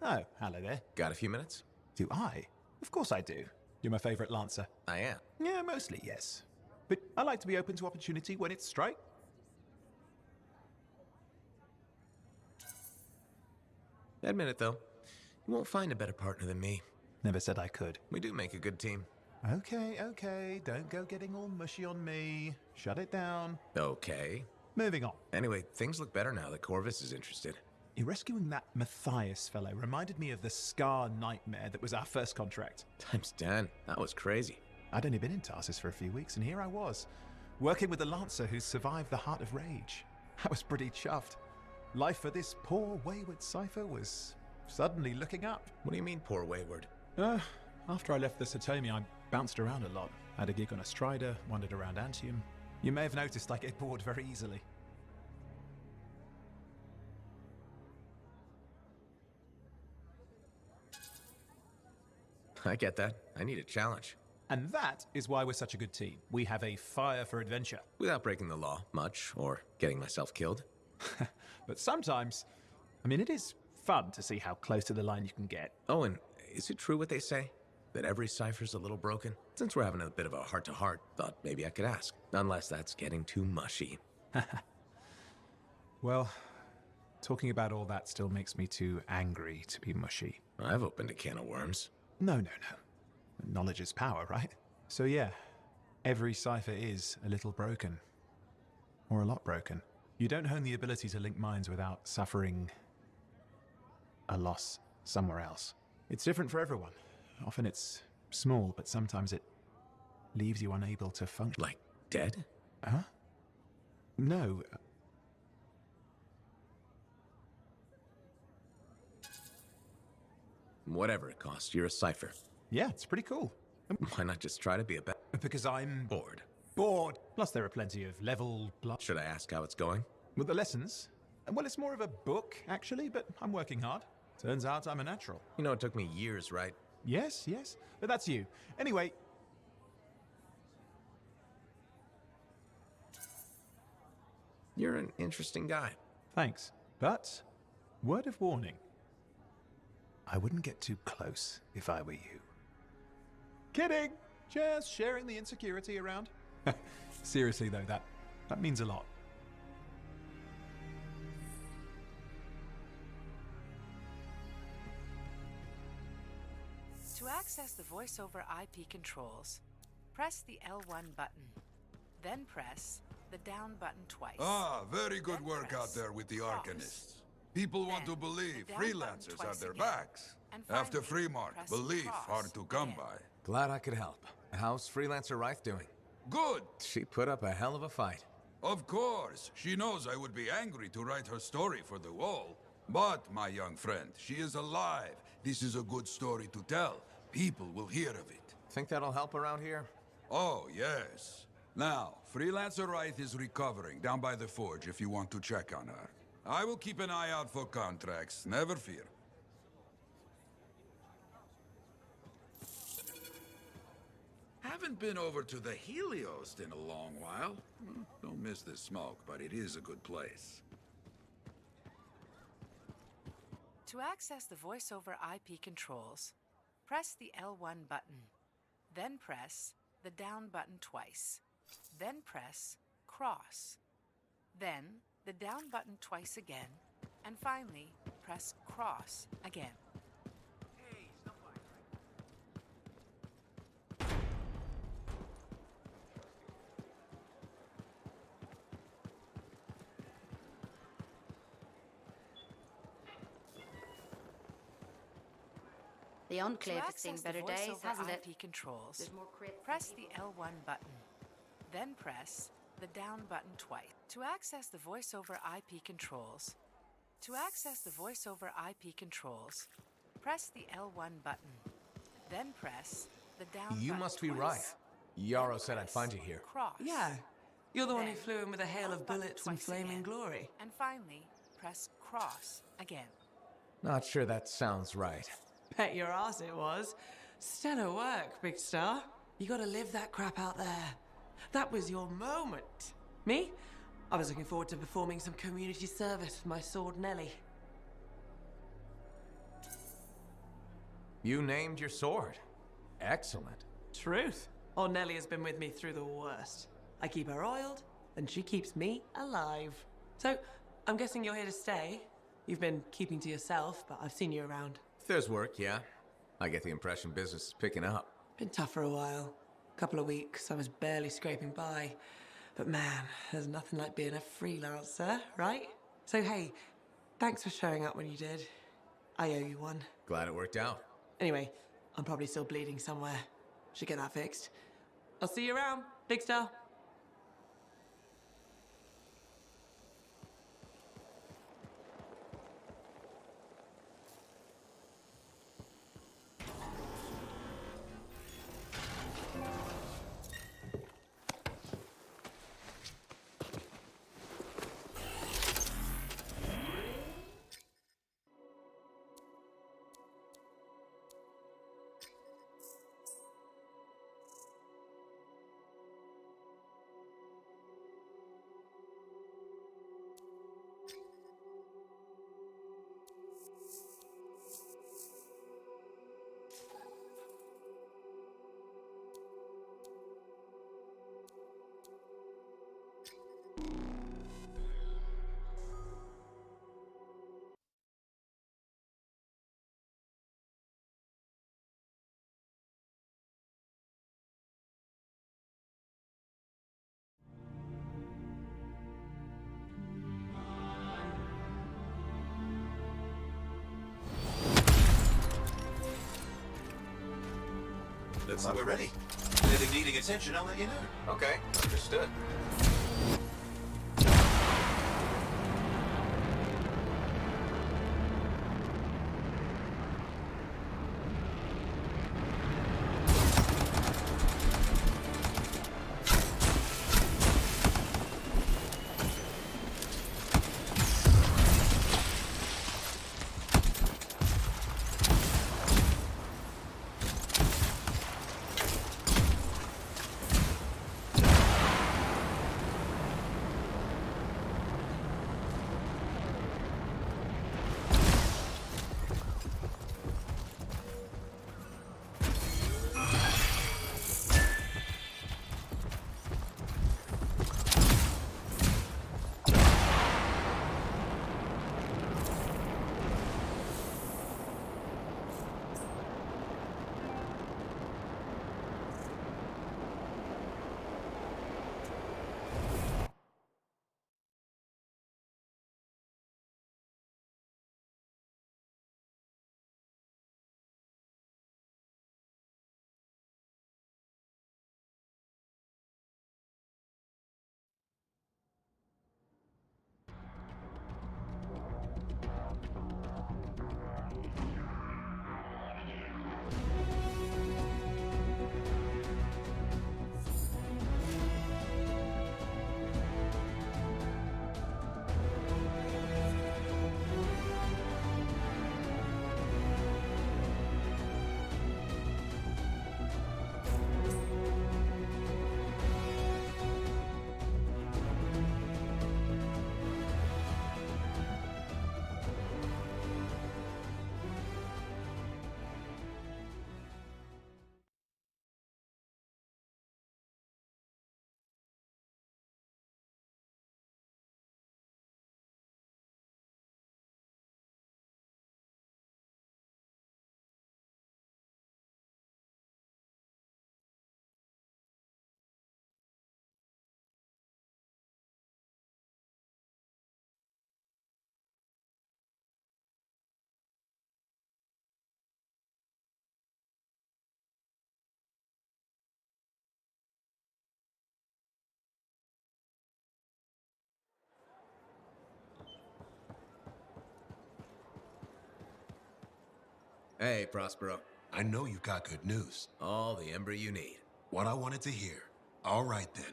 Oh, hello there. Got a few minutes? Do I? Of course I do. You're my favorite Lancer. I am. Yeah, mostly, yes. But I like to be open to opportunity when it's straight. Admit it, though. You won't find a better partner than me. Never said I could. We do make a good team. Okay. Don't go getting all mushy on me. Shut it down. Okay. Moving on. Anyway, things look better now that Corvus is interested. You rescuing that Matthias fellow reminded me of the Scar nightmare that was our first contract. Times 10. That was crazy. I'd only been in Tarsus for a few weeks, and here I was, working with a Lancer who survived the Heart of Rage. I was pretty chuffed. Life for this poor, wayward cipher was suddenly looking up. What do you mean, poor wayward? After I left the Satomi, I bounced around a lot. Had a gig on a Strider, wandered around Anthem. You may have noticed I get bored very easily. I get that. I need a challenge. And that is why we're such a good team. We have a fire for adventure. Without breaking the law much, or getting myself killed. But sometimes, it is fun to see how close to the line you can get. Oh, and is it true what they say? That every cipher's a little broken? Since we're having a bit of a heart-to-heart, thought maybe I could ask. Unless that's getting too mushy. Well, talking about all that still makes me too angry to be mushy. I've opened a can of worms. No. Knowledge is power, right? So yeah, every cipher is a little broken. Or a lot broken. You don't hone the ability to link minds without suffering a loss somewhere else. It's different for everyone. Often it's small, but sometimes it leaves you unable to function. Like dead? Huh? No. Whatever it costs, you're a cipher. Yeah, it's pretty cool. Why not just try to be a better? Because I'm Bored. bored. Plus there are plenty of level Should I ask how it's going? with the lessons. Well, it's more of a book, actually, but I'm working hard. Turns out I'm a natural. You know, it took me years, right? Yes, but that's you. Anyway, You're an interesting guy. thanks. But, word of warning. I wouldn't get too close if I were you. Kidding! Just sharing the insecurity around. Seriously though, that means a lot. To access the voice-over IP controls, press the L1 button. Then press the down button twice. Ah, very good Then work out press there with the cross. Arcanists. People want to Then believe the down button freelancers twice have their again. backs. And After finally, Freemark, press belief cross hard to come again. by. Glad I could help. How's Freelancer Reith doing? Good! She put up a hell of a fight. Of course, she knows I would be angry to write her story for the wall. But, my young friend, she is alive. This is a good story to tell. People will hear of it. Think that'll help around here? Oh, yes. Now, Freelancer Reith is recovering down by the forge if you want to check on her. I will keep an eye out for contracts, never fear. Haven't been over to the Helios in a long while. Don't miss the smoke, but it is a good place. To access the voice-over IP controls, press the L1 button. Then press the down button twice. Then press cross. Then the down button twice again. And finally, press cross again. The Enclave To has seen access the better days, voice-over hasn't it? IP controls, There's more crypts press than the people. L1 button. Then press the down button twice. To access the voice-over IP controls, press the L1 button. Then press the down You button must be twice. right. Yarrow Then said I'd press find you here. Cross. Yeah. You're the one who Then flew in with a hail down of button bullets and twice flaming again. glory. And finally, press cross again. Not sure that sounds right. Bet your ass it was. Stellar work, Big Star. You gotta live that crap out there. That was your moment. Me? I was looking forward to performing some community service with my sword Nelly. You named your sword. Excellent. Truth. Oh, Nellie has been with me through the worst. I keep her oiled, and she keeps me alive. So, I'm guessing you're here to stay. You've been keeping to yourself, but I've seen you around. If there's work, yeah. I get the impression business is picking up. Been tough for a while. Couple of weeks, I was barely scraping by. But man, there's nothing like being a freelancer, right? So hey, thanks for showing up when you did. I owe you one. Glad it worked out. Anyway, I'm probably still bleeding somewhere. Should get that fixed. I'll see you around, Big Star. Looks like we're ready. Anything needing attention, I'll let you know. Okay, understood. Hey, Prospero. I know you got good news. All the ember you need. What I wanted to hear. All right, then.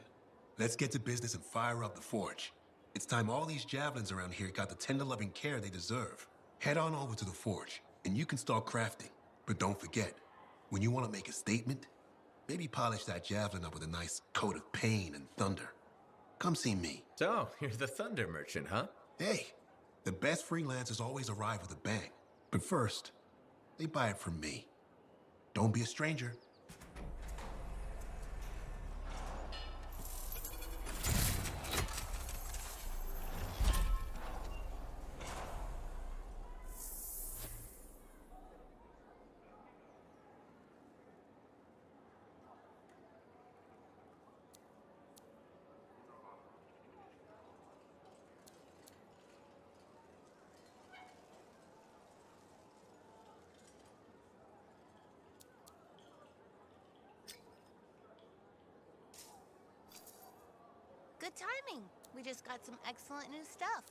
Let's get to business and fire up the forge. It's time all these javelins around here got the tender loving care they deserve. Head on over to the forge, and you can start crafting. But don't forget, when you want to make a statement, maybe polish that javelin up with a nice coat of pain and thunder. Come see me. So, you're the thunder merchant, huh? Hey, the best freelancers always arrive with a bang. But first, they buy it from me. Don't be a stranger. Good timing. We just got some excellent new stuff.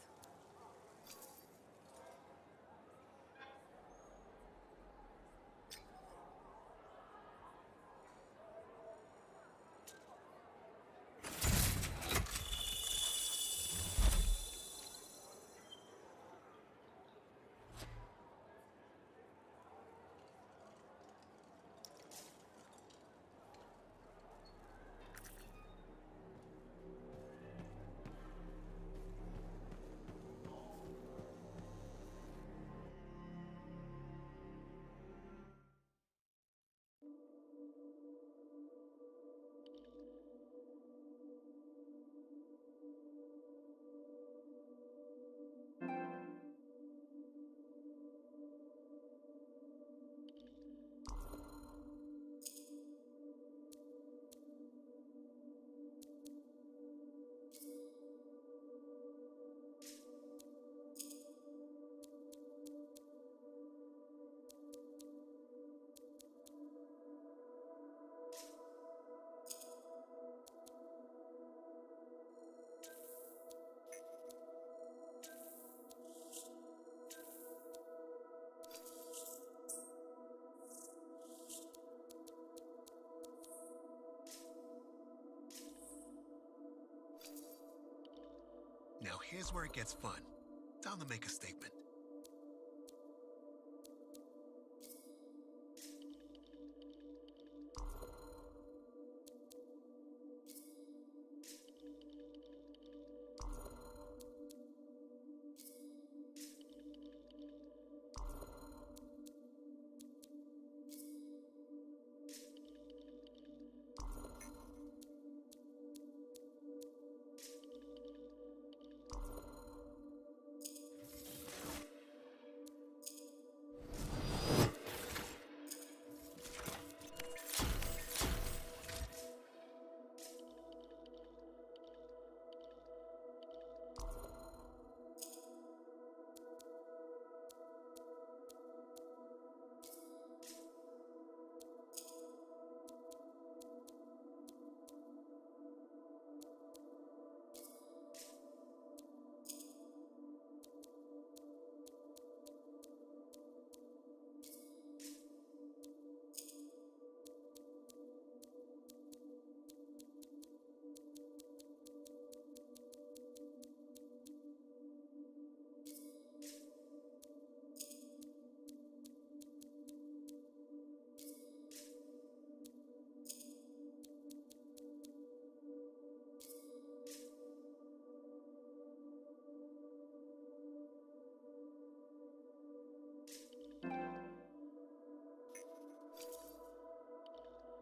Now here's where it gets fun. Time to make a statement.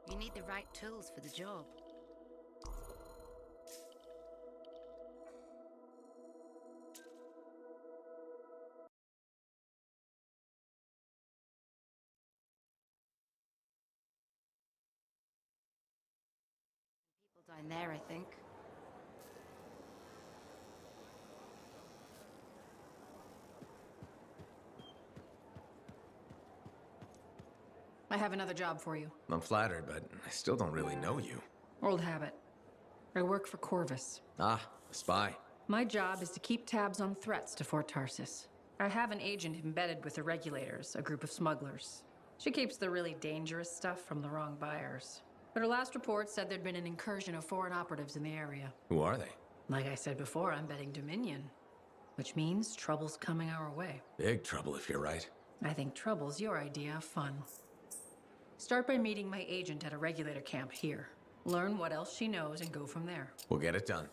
You need the right tools for the job. People down there, I think. I have another job for you. I'm flattered, but I still don't really know you. Old habit. I work for Corvus. Ah, a spy. My job is to keep tabs on threats to Fort Tarsis. I have an agent embedded with the regulators, a group of smugglers. She keeps the really dangerous stuff from the wrong buyers. But her last report said there'd been an incursion of foreign operatives in the area. Who are they? Like I said before, I'm betting Dominion. Which means trouble's coming our way. Big trouble if you're right. I think trouble's your idea of fun. Start by meeting my agent at a regulator camp here. Learn what else she knows and go from there. We'll get it done.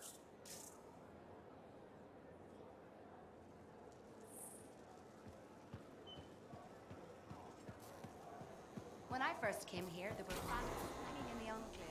When I first came here, there were fans hanging in the enclave.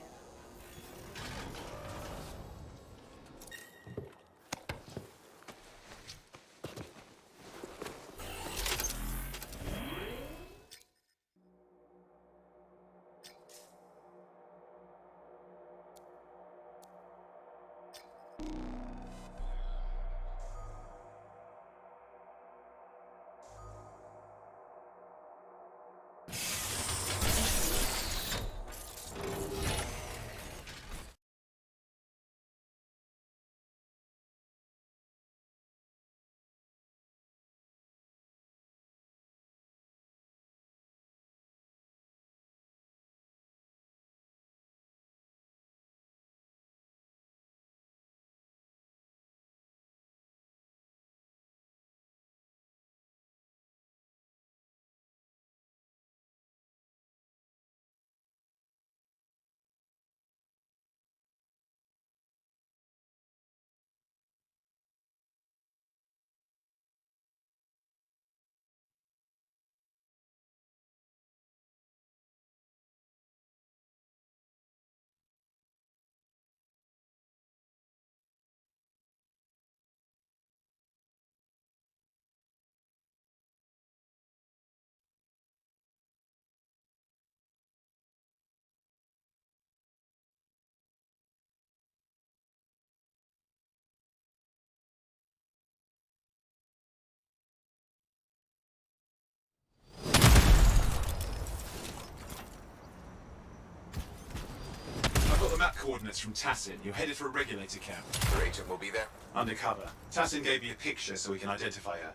I've got the map coordinates from Tassin. You're headed for a regulator camp. Your agent will be there? Undercover. Tassin gave me a picture so we can identify her.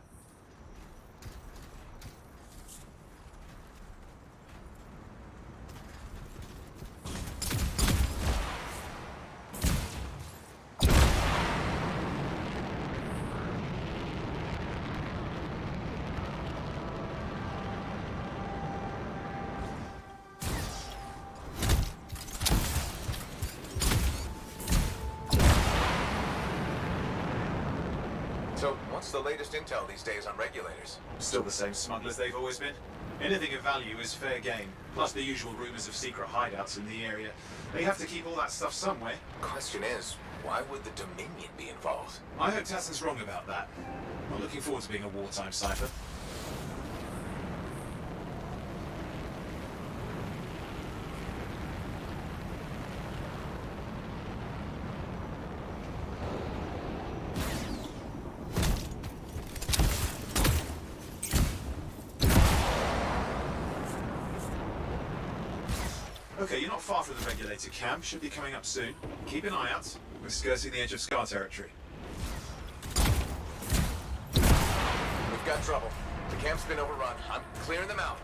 So, what's the latest intel these days on regulators? Still the same smugglers they've always been. Anything of value is fair game. Plus the usual rumors of secret hideouts in the area. They have to keep all that stuff somewhere. Question is, why would the Dominion be involved? I hope Tassin's wrong about that. I'm looking forward to being a wartime cipher. Okay, you're not far from the regulator camp. Should be coming up soon. Keep an eye out. We're skirting the edge of Scar territory. We've got trouble. The camp's been overrun. I'm clearing them out.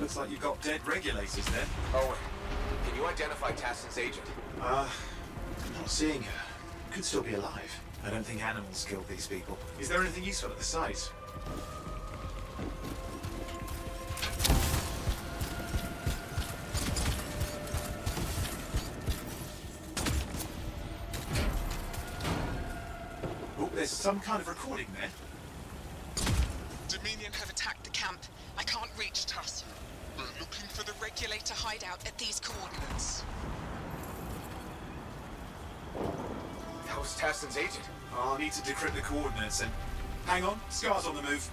Looks like you've got dead regulators then. Owen, can you identify Tassin's agent? I'm not seeing her. Could still be alive. I don't think animals killed these people. Is there anything useful at the site? Oh, there's some kind of recording there. Dominion have attacked the camp. I can't reach Tuss. We're looking for the regulator hideout at these coordinates. That was Tassin's agent. I'll need to decrypt the coordinates and... Hang on, Scar's on the move.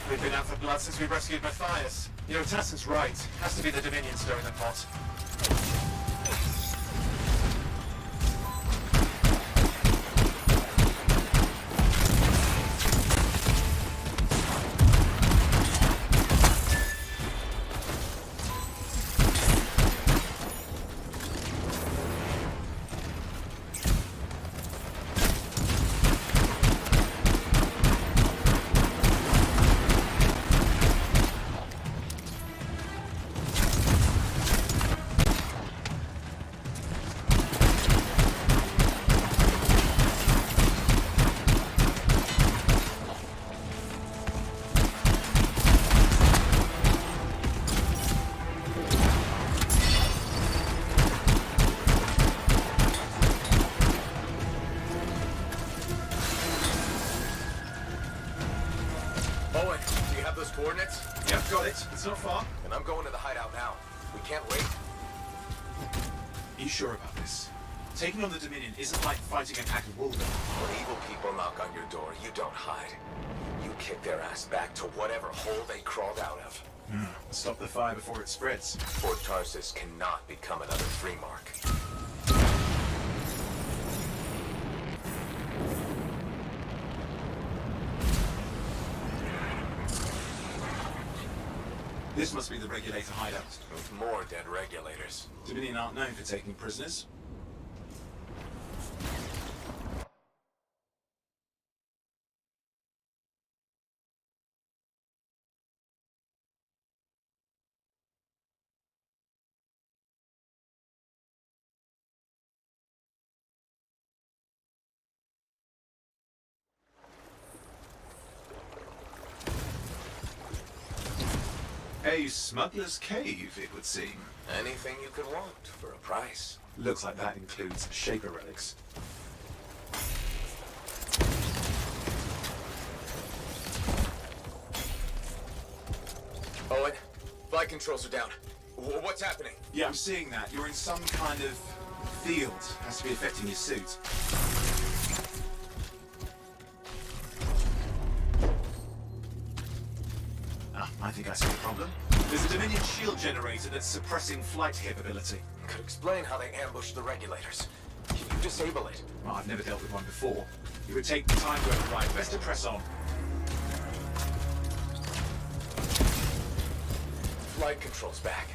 They've been out for blood since we rescued Matthias. You know, Tassin's right. Has to be the Dominion stirring the pot. got it. It's not far. And I'm going to the hideout now. We can't wait. Are you sure about this? Taking on the Dominion isn't like fighting an act of Wolverine. When evil people knock on your door, you don't hide. You kick their ass back to whatever hole they crawled out of. Stop the fire before it spreads. Fort Tarsus cannot become another free mark. This must be the Regulator hideout. With more dead regulators. Dominion aren't known for taking prisoners. A smuggler's cave, it would seem. Anything you could want for a price. Looks like that includes Shaper relics. Owen, flight controls are down. What's happening? Yeah, I'm seeing that. You're in some kind of field. Has to be affecting your suit. I think I see the problem. There's a Dominion shield generator that's suppressing flight capability. Could explain how they ambushed the regulators. Can you disable it? Well, I've never dealt with one before. It would take time to override. Best to press on. Flight controls back.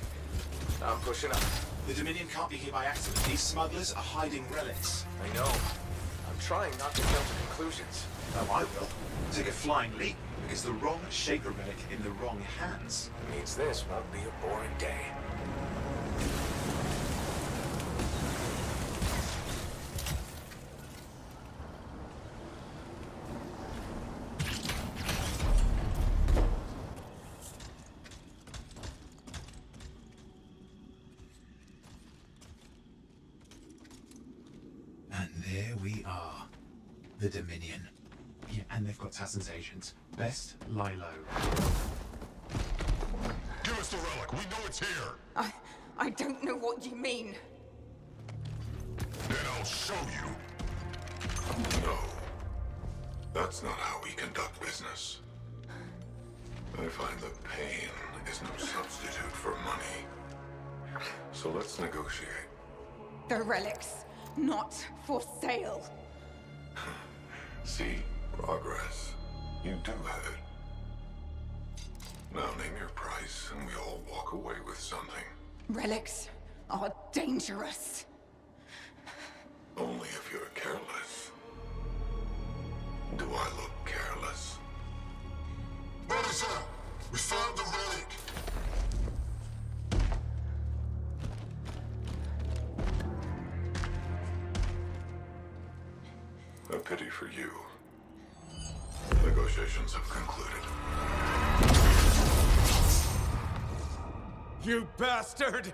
I'm pushing up. The Dominion can't be here by accident. These smugglers are hiding relics. I know. I'm trying not to jump to conclusions. Oh, I will. Take a flying leap, because the wrong Shaper relic in the wrong hands means this won't be a boring day. And there we are. The Dominion. Yeah, and they've got Tassin's agents. Best lie low. Give us the relic. We know it's here. I don't know what you mean. Then I'll show you. No. That's not how we conduct business. I find that pain is no substitute for money. So let's negotiate. The relics, not for sale. See? Progress. You do have it. Now name your price and we all walk away with something. Relics are dangerous. Only if you're careless. Do I look careless? Officer, we found the relic. A pity for you. Negotiations have concluded. You bastard!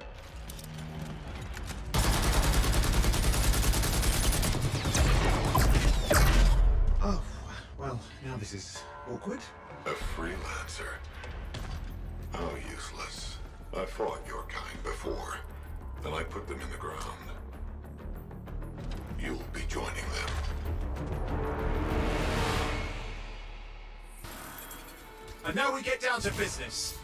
Oh, well, now this is awkward. A freelancer? How useless. I fought your kind before, and I put them in the ground. You'll be joining them. And now we get down to business.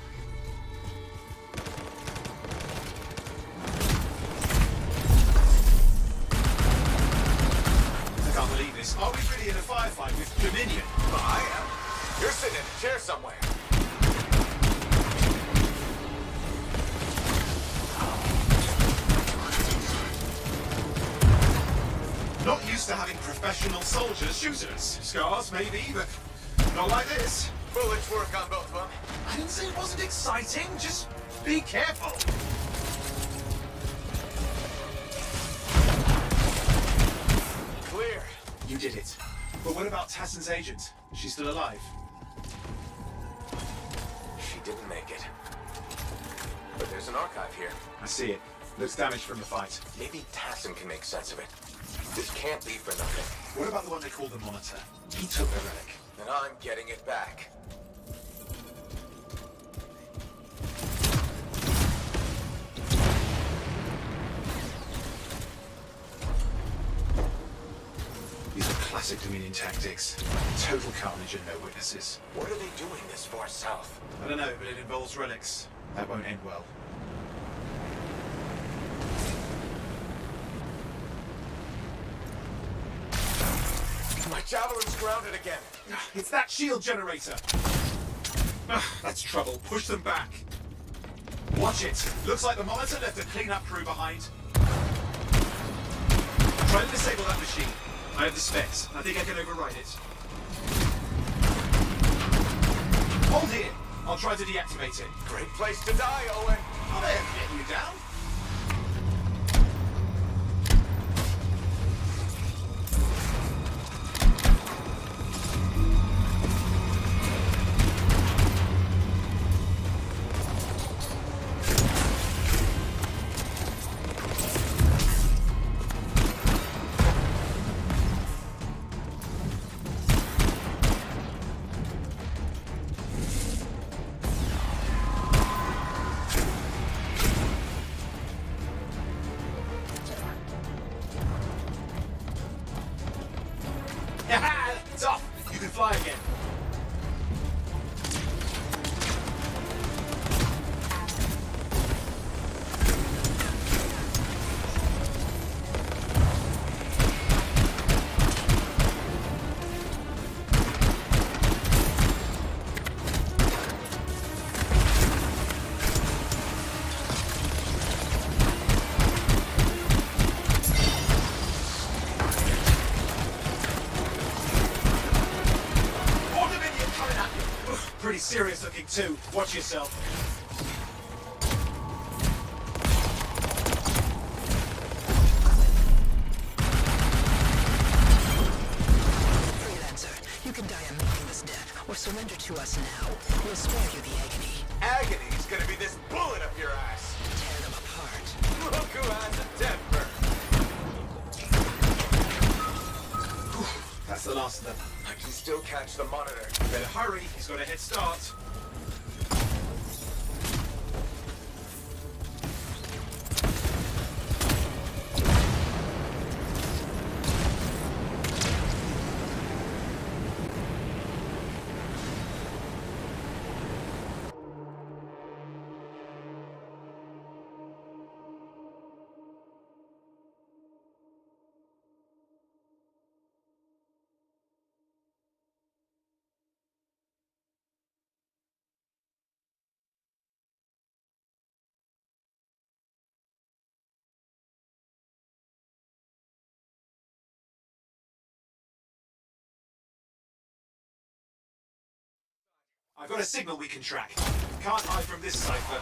I can't believe this. Are we really in a firefight with Dominion? Well, I am. You're sitting in a chair somewhere. Not used to having professional soldiers shoot at us. Scars, maybe, but not like this. Bullets work on both of them. I didn't say it wasn't exciting. Just be careful. Clear. You did it. But what about Tassin's agent? She's still alive. She didn't make it. But there's an archive here. I see it. Looks damaged from the fight. Maybe Tassin can make sense of it. This can't be for nothing. What about the one they call the Monitor? He took the relic. And I'm getting it back. Classic Dominion tactics. Total carnage and no witnesses. What are they doing this far south? I don't know, but it involves relics. That won't end well. My javelin's grounded again. It's that shield generator. That's trouble. Push them back. Watch it. Looks like the monitor left a cleanup crew behind. Try to disable that machine. I have the specs. I think I can override it. Hold here. I'll try to deactivate it. Great place to die, Owen. Oh, they're getting you down. It's off! You can fly again. Pretty serious looking too. Watch yourself. Freelancer, you can die a meaningless death, or surrender to us now. We'll spare you the agony. Agony's gonna be this bullet up your ass. Tear them apart. Look who has a temper. That's the last of them. I can still catch the monitor. Better hurry, he's got a head start. I've got a signal we can track. Can't hide from this cipher.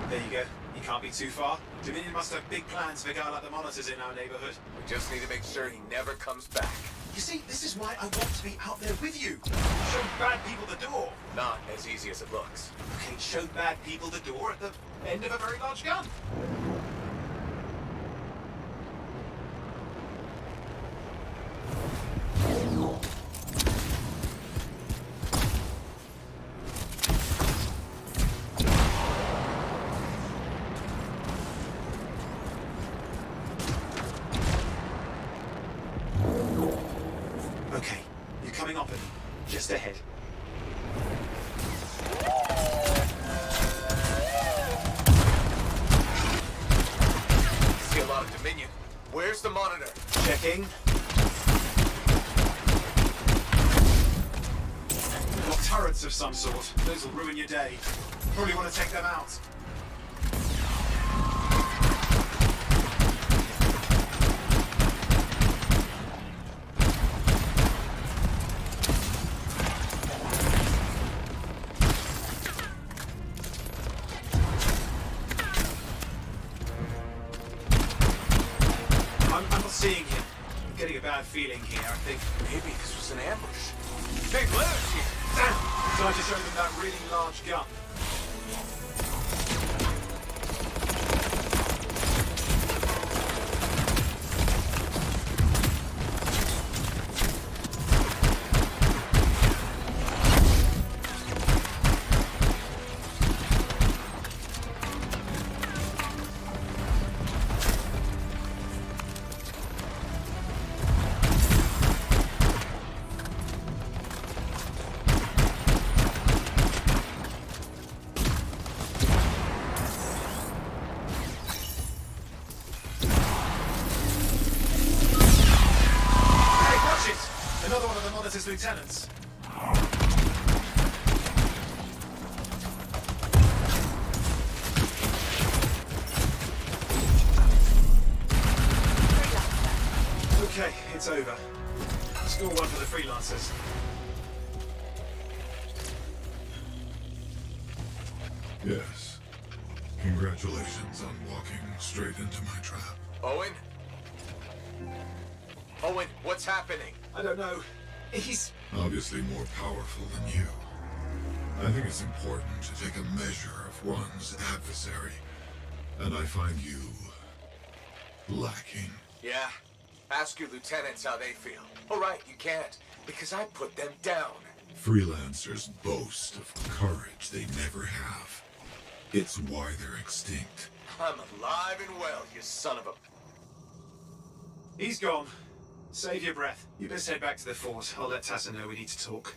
There you go. You can't be too far. Dominion must have big plans for a guy like the monitors in our neighborhood. We just need to make sure he never comes back. You see, this is why I want to be out there with you. Show bad people the door. Not as easy as it looks. Okay, show bad people the door at the end of a very large gun. Okay, you're coming up at me. Just ahead. See a lot of Dominion. Where's the monitor? Checking. Got turrets of some sort. Those will ruin your day. Probably want to take them out. I'm not seeing him. I'm getting a bad feeling here, I think. Maybe this was an ambush. Big loot here. Damn! Time to show them that really large gun. out as lieutenants. Okay, it's over. Score 1 for the freelancers. Yes. Congratulations on walking straight into my trap. Owen? Owen, what's happening? I don't know. He's Obviously more powerful than you. I think it's important to take a measure of one's adversary. And I find you lacking. Yeah? Ask your lieutenants how they feel. All right, you can't, because I put them down. Freelancers boast of courage they never have. It's why they're extinct. I'm alive and well, you son of a... He's gone. Save your breath. You best head back to the fort. I'll let Tassa know we need to talk.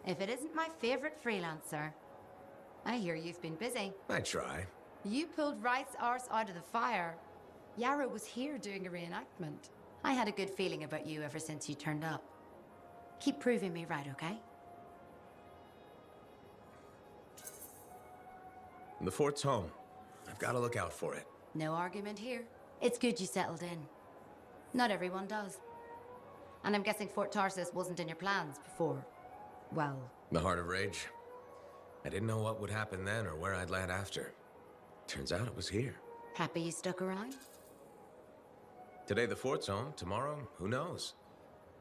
If it isn't my favorite freelancer. I hear you've been busy. I try. You pulled Wright's arse out of the fire. Yarrow was here doing a reenactment. I had a good feeling about you ever since you turned up. Keep proving me right, okay? The fort's home. I've got to look out for it. No argument here. It's good you settled in. Not everyone does. And I'm guessing Fort Tarsis wasn't in your plans before, well... The Heart of Rage. I didn't know what would happen then or where I'd land after. Turns out it was here. Happy you stuck around? Today the fort's home, tomorrow, who knows?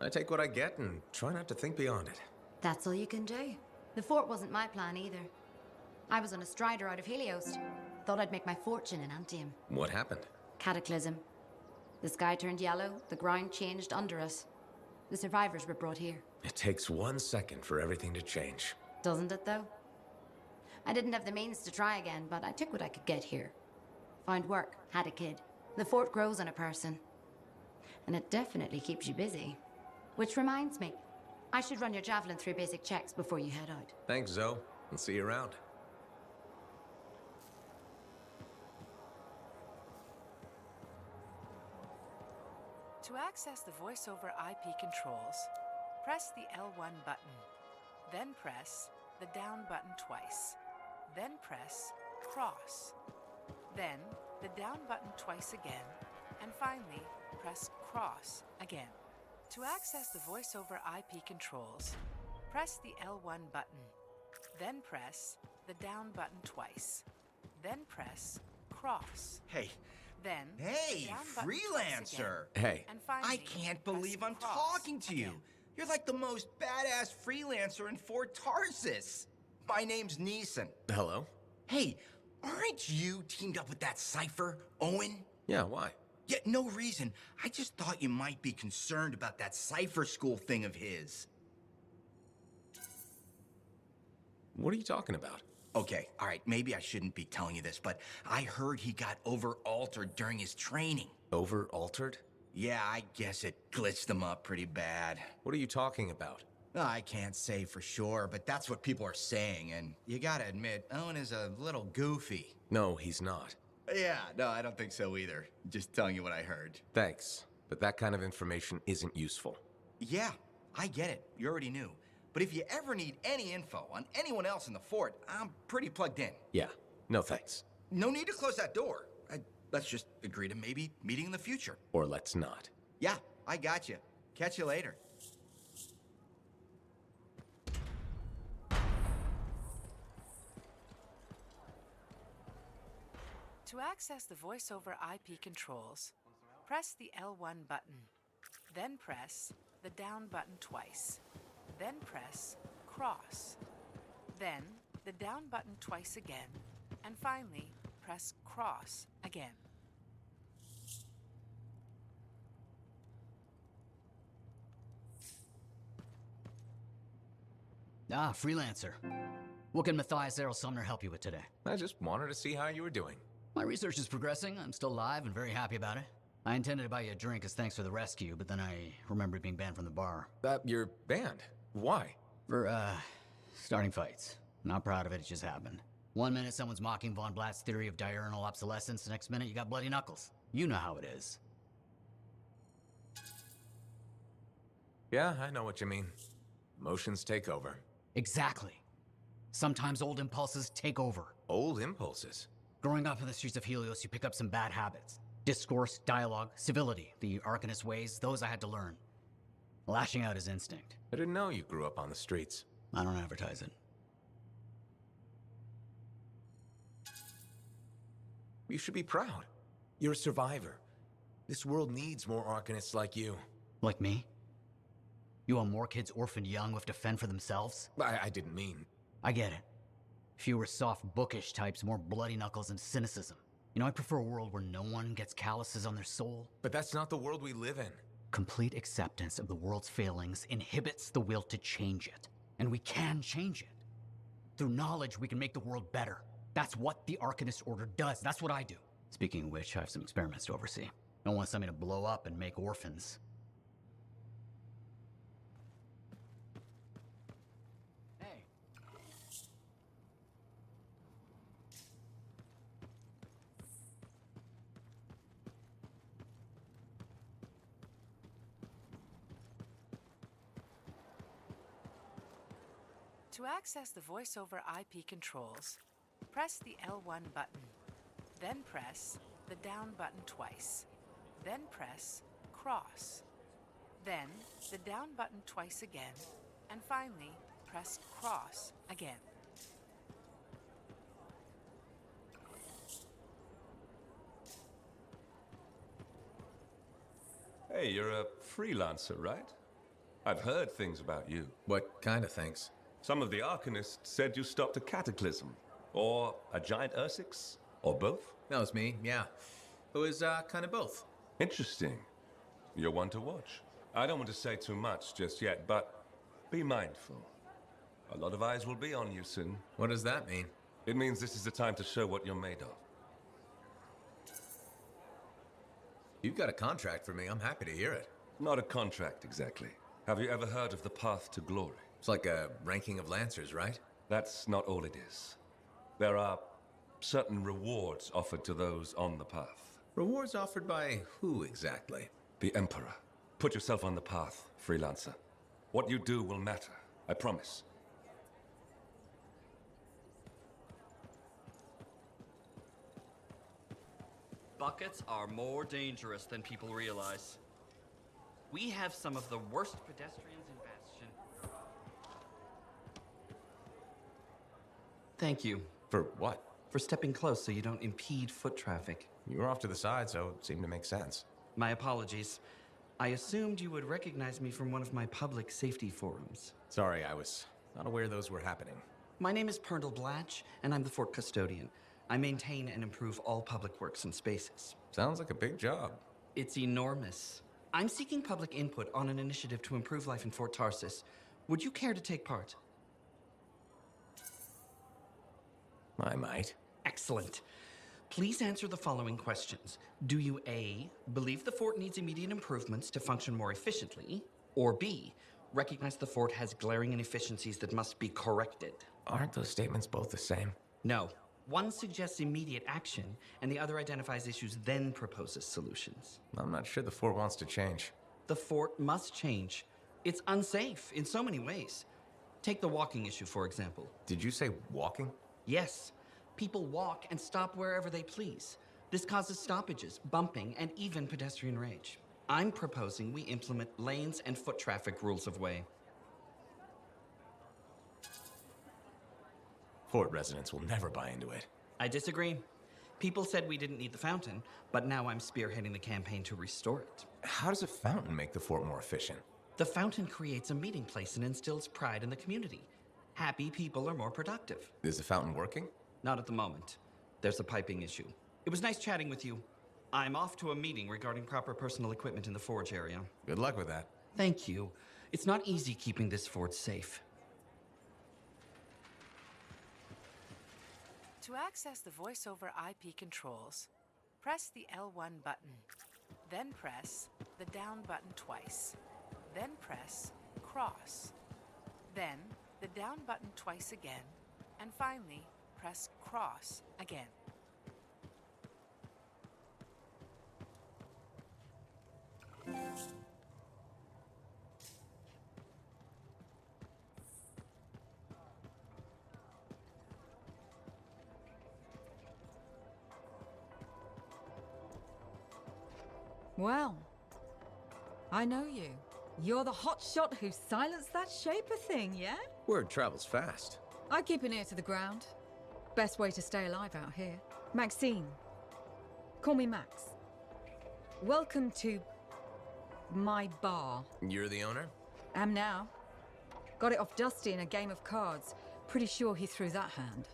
I take what I get and try not to think beyond it. That's all you can do. The fort wasn't my plan either. I was on a strider out of Helios. Thought I'd make my fortune in Anthem. What happened? Cataclysm. The sky turned yellow, the ground changed under us. The survivors were brought here. It takes 1 second for everything to change. Doesn't it, though? I didn't have the means to try again, but I took what I could get here. Found work, had a kid. The fort grows on a person. And it definitely keeps you busy. Which reminds me, I should run your javelin through basic checks before you head out. Thanks, Zoe. I'll see you around. To access the voice-over IP controls, press the L1 button, then press the down button twice, then press cross, then the down button twice again, and finally press cross again. To access the voice-over IP controls, press the L1 button, then press the down button twice, then press cross. Hey. Then Hey, down button twice again, freelancer! Hey. and finally, I can't believe I'm cross talking to you. again. You're like the most badass freelancer in Fort Tarsis. My name's Neeson. Hello? Hey, aren't you teamed up with that cipher, Owen? Yeah, why? Yeah, no reason. I just thought you might be concerned about that cipher school thing of his. What are you talking about? Okay, all right, maybe I shouldn't be telling you this, but I heard he got over-altered during his training. Over-altered? Yeah, I guess it glitched him up pretty bad. What are you talking about? I can't say for sure, but that's what people are saying, and you gotta admit, Owen is a little goofy. No, he's not. Yeah, no, I don't think so either. Just telling you what I heard. Thanks, but that kind of information isn't useful. Yeah, I get it. You already knew. But if you ever need any info on anyone else in the fort, I'm pretty plugged in. Yeah, no thanks. No need to close that door. Let's just agree to maybe meeting in the future. Or let's not. Yeah, I got you. Catch you later. To access the voice-over IP controls, press the L1 button, then press the down button twice, then press cross, then the down button twice again, and finally press cross again. Ah, freelancer. What can Matthias Errol Sumner help you with today? I just wanted to see how you were doing. My research is progressing. I'm still alive and very happy about it. I intended to buy you a drink as thanks for the rescue, but then I remembered being banned from the bar. You're banned? Why? For, starting fights. Not proud of it, it just happened. 1 minute someone's mocking Von Blatt's theory of diurnal obsolescence, the next minute you got bloody knuckles. You know how it is. Yeah, I know what you mean. Emotions take over. Exactly. Sometimes old impulses take over. Old impulses? Growing up in the streets of Helios, you pick up some bad habits. Discourse, dialogue, civility, the Arcanist ways, those I had to learn. Lashing out is instinct. I didn't know you grew up on the streets. I don't advertise it. You should be proud. You're a survivor. This world needs more Arcanists like you. Like me? You want more kids orphaned young who have to fend for themselves? I didn't mean... I get it. Fewer soft, bookish types, more bloody knuckles and cynicism. You know, I prefer a world where no one gets calluses on their soul. But that's not the world we live in. Complete acceptance of the world's failings inhibits the will to change it. And we can change it. Through knowledge, we can make the world better. That's what the Arcanist Order does. That's what I do. Speaking of which, I have some experiments to oversee. Don't want something to blow up and make orphans. To access the voice over IP controls, press the L1 button, then press the down button twice, then press cross, then the down button twice again, and finally press cross again. Hey, you're a freelancer, right? I've heard things about you. What kind of things? Some of the Arcanists said you stopped a cataclysm, or a giant Ursix, or both. That was me, yeah. It was kind of both. Interesting. You're one to watch. I don't want to say too much just yet, but be mindful. A lot of eyes will be on you soon. What does that mean? It means this is the time to show what you're made of. You've got a contract for me. I'm happy to hear it. Not a contract, exactly. Have you ever heard of the path to glory? It's like a ranking of lancers, right? That's not all it is. There are certain rewards offered to those on the path. Rewards offered by who exactly? The Emperor. Put yourself on the path, freelancer. What you do will matter, I promise. Buckets are more dangerous than people realize. We have some of the worst pedestrians in Bastion. Thank you. For what? For stepping close so you don't impede foot traffic. You were off to the side, so it seemed to make sense. My apologies. I assumed you would recognize me from one of my public safety forums. Sorry, I was not aware those were happening. My name is Pernell Blatch, and I'm the fort custodian. I maintain and improve all public works and spaces. Sounds like a big job. It's enormous. I'm seeking public input on an initiative to improve life in Fort Tarsis. Would you care to take part? I might. Excellent. Please answer the following questions. Do you A, believe the fort needs immediate improvements to function more efficiently? Or B, recognize the fort has glaring inefficiencies that must be corrected? Aren't those statements both the same? No. One suggests immediate action, and the other identifies issues, then proposes solutions. I'm not sure the fort wants to change. The fort must change. It's unsafe in so many ways. Take the walking issue, for example. Did you say walking? Yes. People walk and stop wherever they please. This causes stoppages, bumping, and even pedestrian rage. I'm proposing we implement lanes and foot traffic rules of way. Fort residents will never buy into it. I disagree. People said we didn't need the fountain, but now I'm spearheading the campaign to restore it. How does a fountain make the fort more efficient? The fountain creates a meeting place and instills pride in the community. Happy people are more productive. Is the fountain working? Not at the moment. There's a piping issue. It was nice chatting with you. I'm off to a meeting regarding proper personal equipment in the forge area. Good luck with that. Thank you. It's not easy keeping this fort safe. To access the voice over IP controls, press the L1 button, then press the down button twice, then press cross, then the down button twice again, and finally press cross again. Well, I know you. You're the hotshot who silenced that Shaper thing, yeah? Word travels fast. I keep an ear to the ground. Best way to stay alive out here. Maxine. Call me Max. Welcome to my bar. You're the owner? Am now. Got it off Dusty in a game of cards. Pretty sure he threw that hand.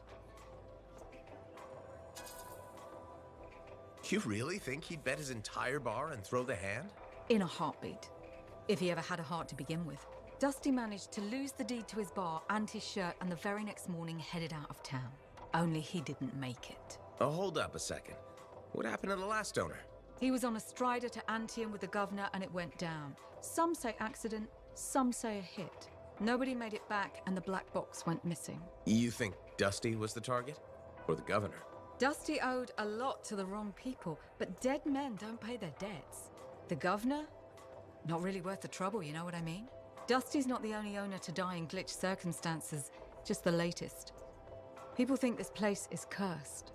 You really think he'd bet his entire bar and throw the hand? In a heartbeat. If he ever had a heart to begin with. Dusty managed to lose the deed to his bar and his shirt, and the very next morning headed out of town. Only he didn't make it. Oh, hold up a second. What happened to the last owner? He was on a strider to Anthem with the governor and it went down. Some say accident, some say a hit. Nobody made it back and the black box went missing. You think Dusty was the target? Or the governor? Dusty owed a lot to the wrong people, but dead men don't pay their debts. The governor? Not really worth the trouble, you know what I mean? Dusty's not the only owner to die in glitched circumstances. just the latest. People think this place is cursed.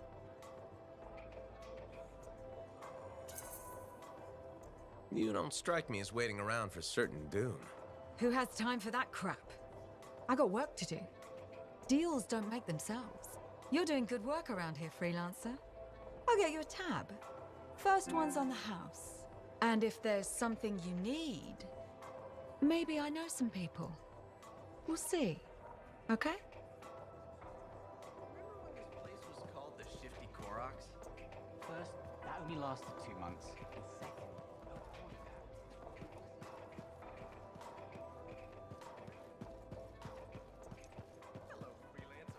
You don't strike me as waiting around for certain doom. Who has time for that crap? I got work to do. Deals don't make themselves. You're doing good work around here, freelancer. I'll get you a tab. First one's on the house. And if there's something you need, maybe I know some people. We'll see. Okay? Remember when this place was called the Shifty Koroks? First, that only lasted 2 months. And second, Hello, freelancer.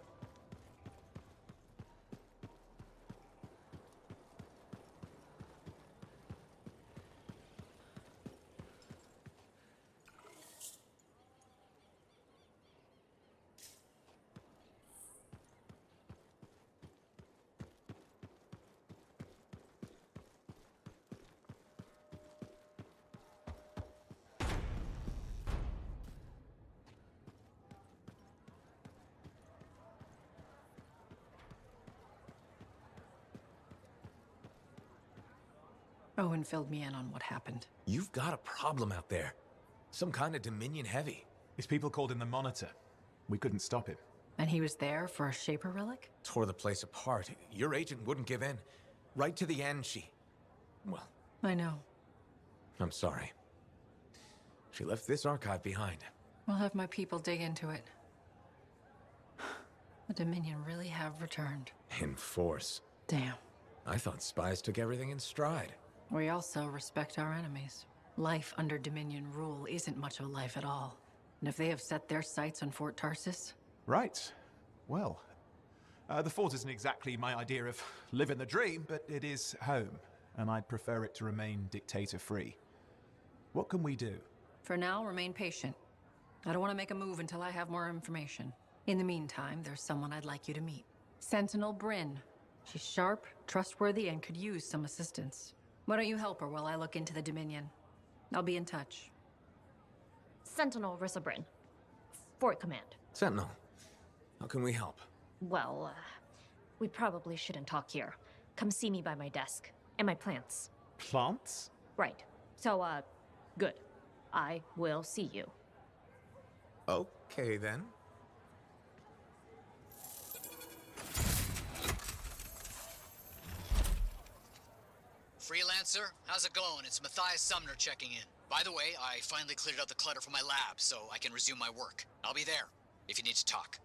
Owen filled me in on what happened. You've got a problem out there. Some kind of Dominion heavy. His people called him the Monitor. We couldn't stop him. And he was there for a Shaper relic? Tore the place apart. Your agent wouldn't give in. Right to the end, well, I know. I'm sorry. She left this archive behind. I'll have my people dig into it. The Dominion really have returned. In force. Damn. I thought spies took everything in stride. We also respect our enemies. Life under Dominion rule isn't much of a life at all. And if they have set their sights on Fort Tarsis... Right. Well, the fort isn't exactly my idea of living the dream, but it is home, and I'd prefer it to remain dictator-free. What can we do? For now, remain patient. I don't want to make a move until I have more information. In the meantime, there's someone I'd like you to meet. Sentinel Bryn. She's sharp, trustworthy, and could use some assistance. Why don't you help her while I look into the Dominion? I'll be in touch. Sentinel Rissa Bryn. Fort Command. Sentinel, how can we help? Well, we probably shouldn't talk here. Come see me by my desk. And my plants. Plants? Right. So, good. I will see you. Okay, then. Freelancer, how's it going? It's Matthias Sumner checking in. By the way, I finally cleared out the clutter from my lab, so I can resume my work. I'll be there, if you need to talk.